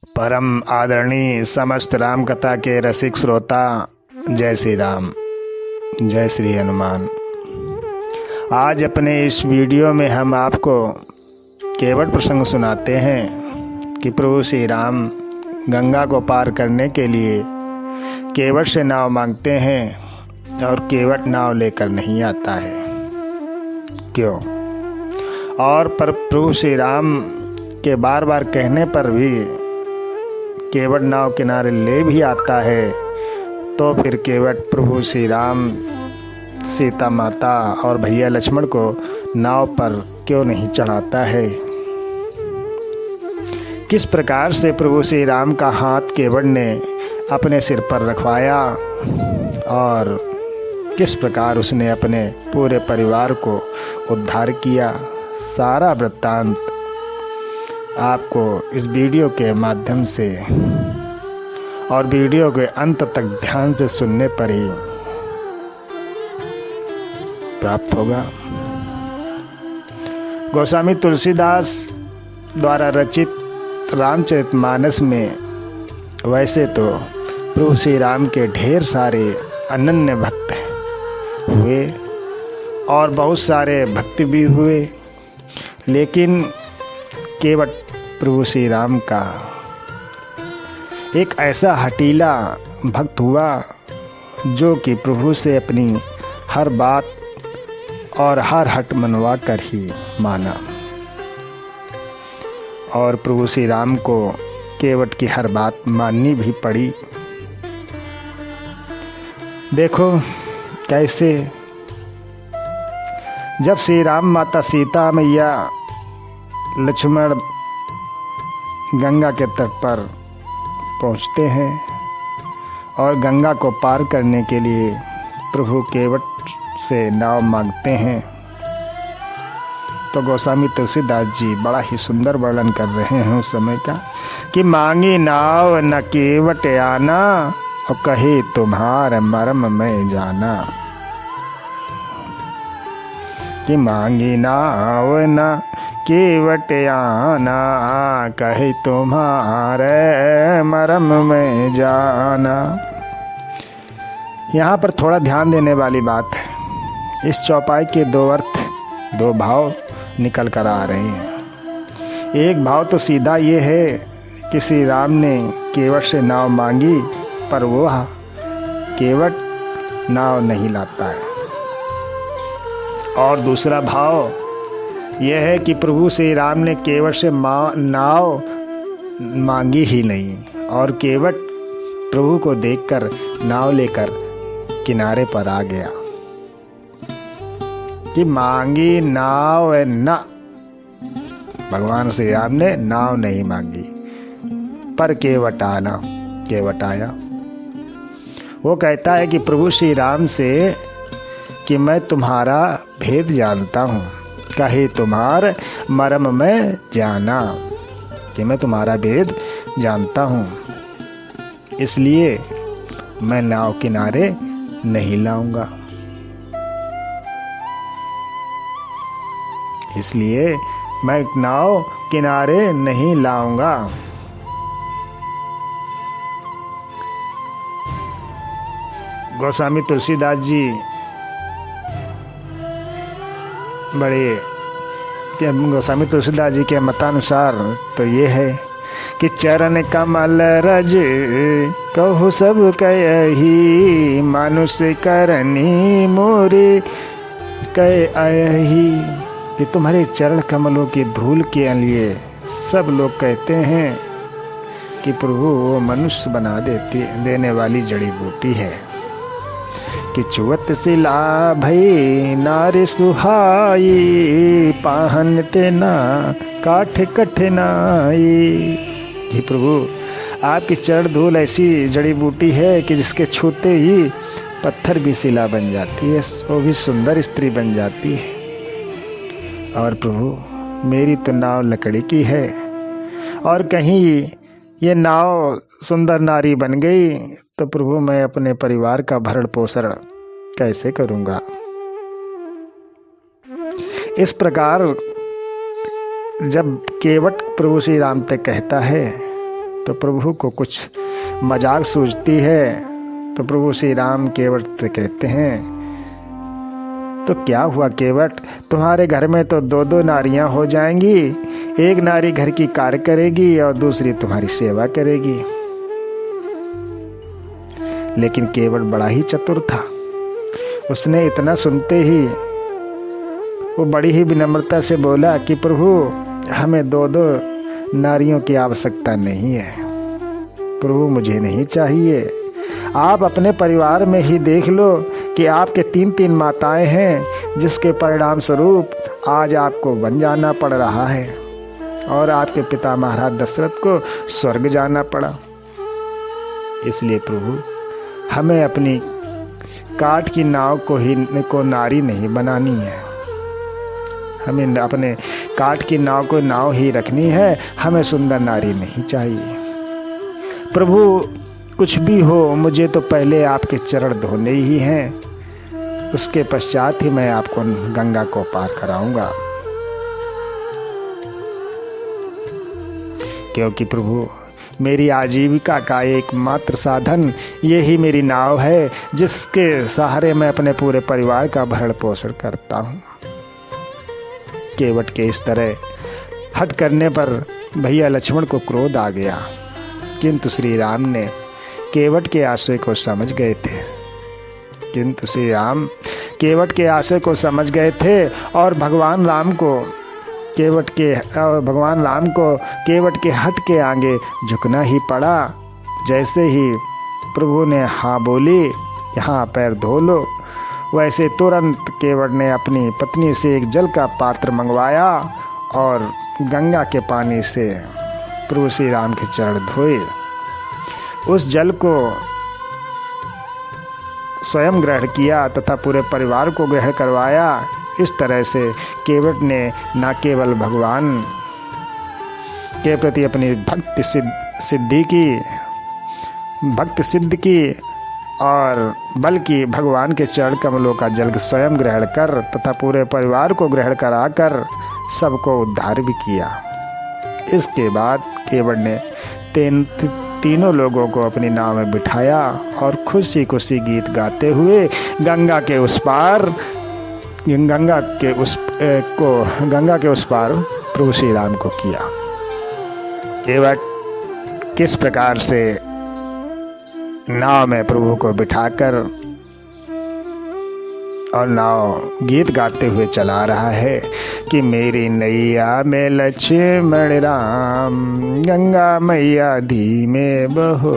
परम आदरणीय समस्त राम कथा के रसिक श्रोता, जय श्री राम, जय श्री हनुमान। आज अपने इस वीडियो में हम आपको केवट प्रसंग सुनाते हैं कि प्रभु श्री राम गंगा को पार करने के लिए केवट से नाव मांगते हैं और केवट नाव लेकर नहीं आता है। क्यों? और पर प्रभु श्री राम के बार बार कहने पर भी केवट नाव किनारे ले भी आता है, तो फिर केवट प्रभु श्री राम, सीता माता और भैया लक्ष्मण को नाव पर क्यों नहीं चढ़ाता है? किस प्रकार से प्रभु श्री राम का हाथ केवट ने अपने सिर पर रखवाया और किस प्रकार उसने अपने पूरे परिवार को उद्धार किया, सारा वृत्तांत आपको इस वीडियो के माध्यम से और वीडियो के अंत तक ध्यान से सुनने पर ही प्राप्त होगा। गोस्वामी तुलसीदास द्वारा रचित रामचरितमानस में वैसे तो प्रभु श्री राम के ढेर सारे अनन्य भक्त हुए और बहुत सारे भक्त भी हुए, लेकिन केवट प्रभु श्री राम का एक ऐसा हठीला भक्त हुआ जो कि प्रभु से अपनी हर बात और हर हट मनवा कर ही माना, और प्रभु श्री राम को केवट की हर बात माननी भी पड़ी। देखो कैसे जब श्री राम माता सीता मैया लक्ष्मण गंगा के तट पर पहुंचते हैं और गंगा को पार करने के लिए प्रभु केवट से नाव मांगते हैं, तो गोस्वामी तुलसीदास जी बड़ा ही सुंदर वर्णन कर रहे हैं उस समय का कि मांगी नाव न केवट आना और कहे तुम्हार मरम में जाना। कि मांगी नाव न केवट आना कहे तुम्हारे मरम में जाना। यहाँ पर थोड़ा ध्यान देने वाली बात है। इस चौपाई के दो अर्थ, दो भाव निकल कर आ रहे हैं। एक भाव तो सीधा ये है कि श्री राम ने केवट से नाव मांगी पर वो केवट नाव नहीं लाता है, और दूसरा भाव यह है कि प्रभु श्री राम ने केवट से नाव मांगी ही नहीं और केवट प्रभु को देखकर नाव लेकर किनारे पर आ गया। कि मांगी नाव न, भगवान श्री राम ने नाव नहीं मांगी पर केवट आया। वो कहता है कि प्रभु श्री राम से कि मैं तुम्हारा भेद जानता हूँ, कहे तुम्हार मरम में जाना, कि मैं तुम्हारा भेद जानता हूँ, इसलिए मैं नाव किनारे नहीं लाऊंगा, इसलिए मैं नाव किनारे नहीं लाऊंगा। गोस्वामी तुलसीदास जी गोस्वामी तुलसीदास जी के मतानुसार तो ये है कि चरण कमल रज कहु सब कयहि, मनुष्य करनी मोरे कह अयहि। कि तुम्हारे चरण कमलों की धूल के लिए सब लोग कहते हैं कि प्रभु वो मनुष्य बना देने वाली जड़ी बूटी है। कि चुवत सिला भई नारी सुहाई, पाहन तेना काठ कठिनाई। कि प्रभु आपकी चरण धूल ऐसी जड़ी बूटी है कि जिसके छूते ही पत्थर भी शिला बन जाती है, वो भी सुंदर स्त्री बन जाती है। और प्रभु मेरी तो नाव लकड़ी की है, और कहीं ये नाव सुंदर नारी बन गई तो प्रभु मैं अपने परिवार का भरण पोषण कैसे करूँगा। इस प्रकार जब केवट प्रभु श्री राम तक कहता है तो प्रभु को कुछ मजाक सूझती है। तो प्रभु श्री राम केवट से कहते हैं, तो क्या हुआ केवट, तुम्हारे घर में तो 2-2 नारियां हो जाएंगी। एक नारी घर की कार्य करेगी और दूसरी तुम्हारी सेवा करेगी। लेकिन केवट बड़ा ही चतुर था। उसने इतना सुनते ही वो बड़ी ही विनम्रता से बोला कि प्रभु, हमें 2-2 नारियों की आवश्यकता नहीं है। प्रभु, मुझे नहीं चाहिए। आप अपने परिवार में ही देख लो कि आपके 3-3 माताएं हैं, जिसके परिणाम स्वरूप आज आपको वन जाना पड़ रहा है और आपके पिता महाराज दशरथ को स्वर्ग जाना पड़ा। इसलिए प्रभु, हमें अपनी काठ की नाव को नारी नहीं बनानी है। हमें अपने काठ की नाव को नाव ही रखनी है, हमें सुंदर नारी नहीं चाहिए। प्रभु, कुछ भी हो, मुझे तो पहले आपके चरण धोने ही हैं, उसके पश्चात ही मैं आपको गंगा को पार कराऊंगा। क्योंकि प्रभु, मेरी आजीविका का एकमात्र साधन यही मेरी नाव है, जिसके सहारे मैं अपने पूरे परिवार का भरण पोषण करता हूँ। केवट के इस तरह हट करने पर भैया लक्ष्मण को क्रोध आ गया, किंतु श्री राम ने केवट के आशय को समझ गए थे और भगवान राम को केवट के हट के आगे झुकना ही पड़ा। जैसे ही प्रभु ने हाँ बोली, यहाँ पैर धो लो, वैसे तुरंत केवट ने अपनी पत्नी से एक जल का पात्र मंगवाया और गंगा के पानी से प्रभु श्री राम के चरण धोए। उस जल को स्वयं ग्रहण किया तथा पूरे परिवार को ग्रहण करवाया। इस तरह से केवट ने न केवल भगवान के प्रति अपनी भक्ति सिद्ध की और बल्कि भगवान के चरण कमलों का जल स्वयं ग्रहण कर तथा पूरे परिवार को ग्रहण कराकर सबको उद्धार भी किया। इसके बाद केवट ने तीनों लोगों को अपनी नाव में बिठाया और खुशी खुशी गीत गाते हुए गंगा के उस पार प्रभु श्री राम को किया। केवट किस प्रकार से नाव में प्रभु को बिठाकर और नाव गीत गाते हुए चला रहा है कि मेरी नैया में लक्ष्मण राम, गंगा मैया धीमे बहो,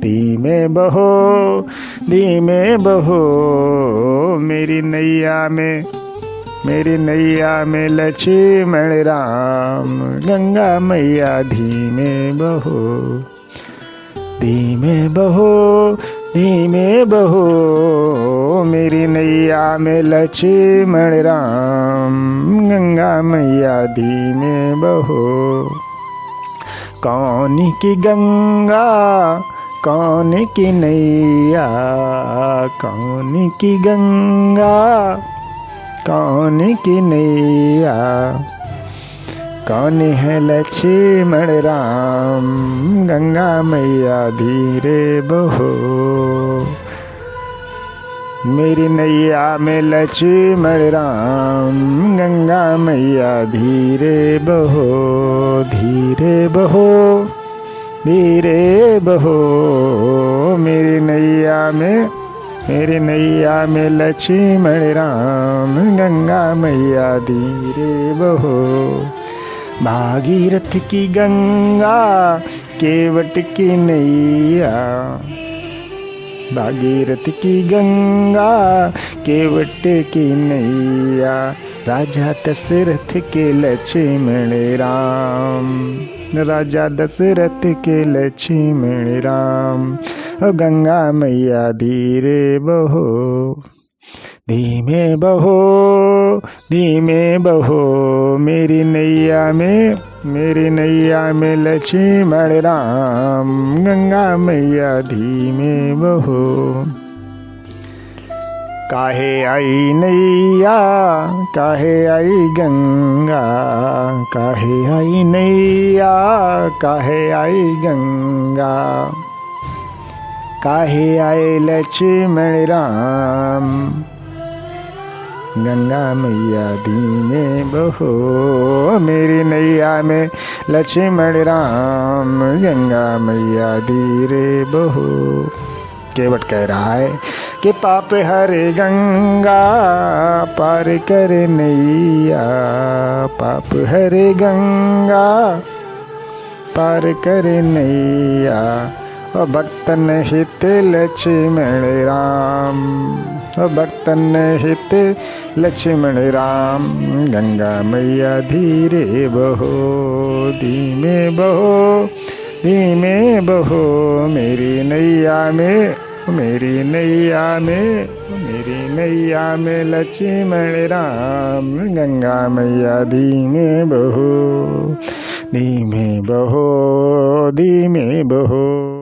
धीमे बहो, धीमे बहो। मेरी नैया में लक्ष्मण राम, गंगा मैया धीमे बहो, धीमे बहो, धीमे बहो। मेरी नैया में लक्ष्मण राम, गंगा मैया धीमे बहो। कौन की गंगा, कौन की नैया, कौन की गंगा, कौन की नैया, कौन है लक्ष्मण राम, गंगा मैया धीरे बहो। मेरी नैया में लक्ष्मण राम, गंगा मैया धीरे बहो, धीरे बहो, धीरे बहो। मेरी नैया में लक्ष्मण राम, गंगा मैया धीरे बहो। भागीरथ की गंगा, केवट की नैया, भागीरथ की गंगा, केवट की नैया। राजा दशरथ के लक्ष्मण राम, राजा दशरथ के लक्ष्मण राम। गंगा मैया धीरे बहो, धीमे बहो, धीमे बहो। मेरी नैया में लक्ष्मण राम, गंगा मैया धीमे बहो। काहे आई नैया काहे आई गंगा, काहे आई नैया काहे आई गंगा, काहे आए लक्ष्मण राम, गंगा मैया धीमे बहो मेरी नैया में लक्ष्मण राम, गंगा मैया धीरे बहो। केवट कह रहा है कि पाप हरे गंगा पार करे नैया, पाप हरे गंगा पार करे नैया, और भक्तन हित लक्ष्मण राम, और भक्तन हित लक्ष्मण राम, गंगा मैया धीरे बहो धीमे बहो धीमे बहो मेरी नैया में, मेरी नैया में, मेरी नैया में लक्ष्मण राम, गंगा मैया धीमे बहो धीमे बहो धीमे बहो।